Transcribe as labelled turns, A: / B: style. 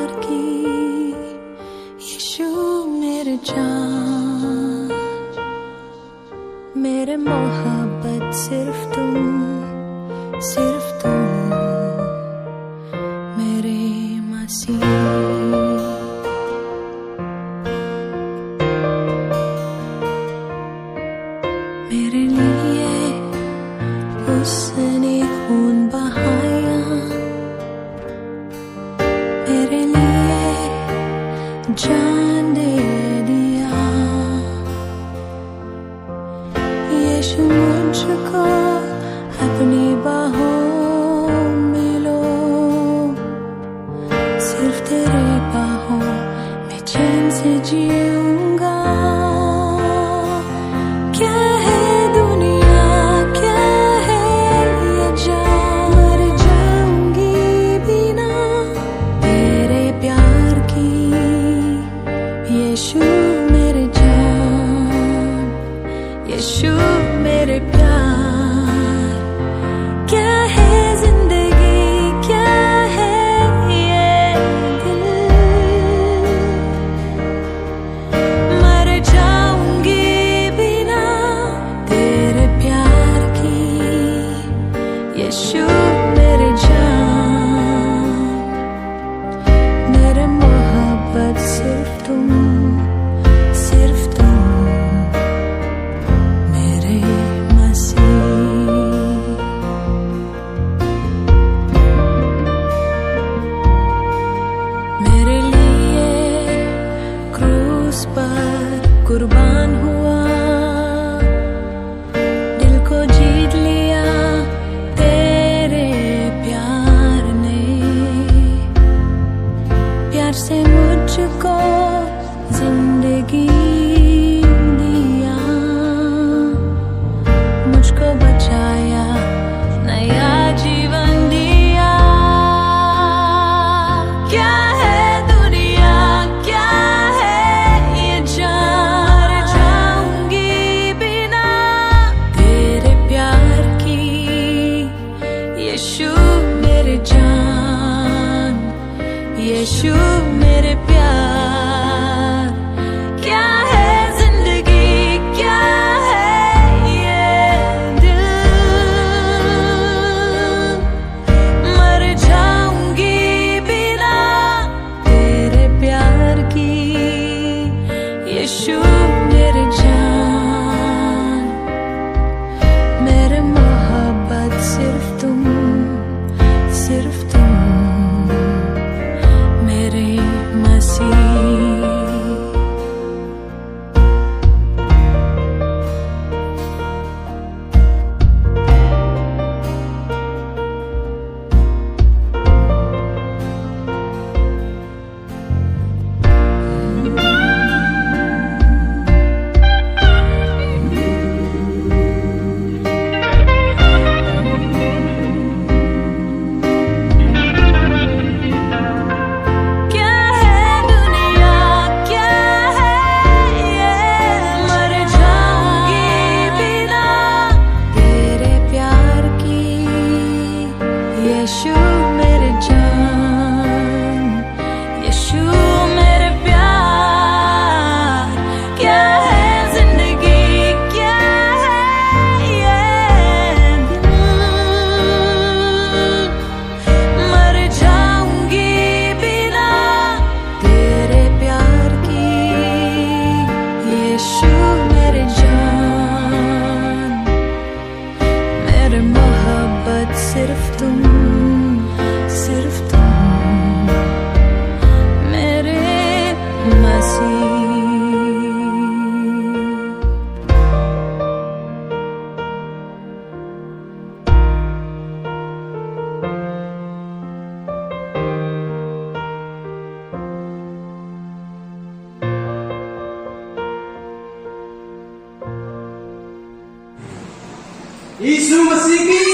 A: प्यार की यीशु मेरे जान, मेरे मोहब्बत सिर्फ तुम मेरे मसीह। मेरे लिए उसने खून बहाया, मेरे लिए जान दे दिया। यीशु मुझको अपनी बाहों में लो, सिर्फ तेरे बाहों में चैन से जीऊंगा। क्या है दुनिया, क्या है ये जान, मर जाऊंगी बिना तेरे प्यार की यीशु मेरे जान, यीशु मेरे प्यार। क्या है जिंदगी, क्या है ये दिल, मर जाऊंगी बिना तेरे प्यार की यीशु मेरे जान, मेरे मोहब्बत सिर्फ तुम मेरे मसीह। मेरे लिए क्रूस पर कुर्बान हुआ, दिल को जीत लिया तेरे प्यार ने। प्यार से मुझको जिंदगी दिया, मुझको बचाया, नया जीवन दिया। क्या है दुनिया, क्या है ये जान, मर जाऊंगी बिना तेरे प्यार की यीशु मेरे जान, यीशु मेरे प्यार। क्या है जिंदगी, क्या है ये दिल, मर जाऊंगी बिना तेरे प्यार की यीशु मेरे जान, मेरे मोहब्बत सिर्फ तुम मेरे मसीह। यीशु मेरे जान, यीशु मेरे प्यार। क्या है जिंदगी, क्या है ये दिल, मर जाऊंगी बिना तेरे प्यार की यीशु मेरे जान, मेरे मोहब्बत सिर्फ तुम मेरे मसीह।
B: यीशु मसीह की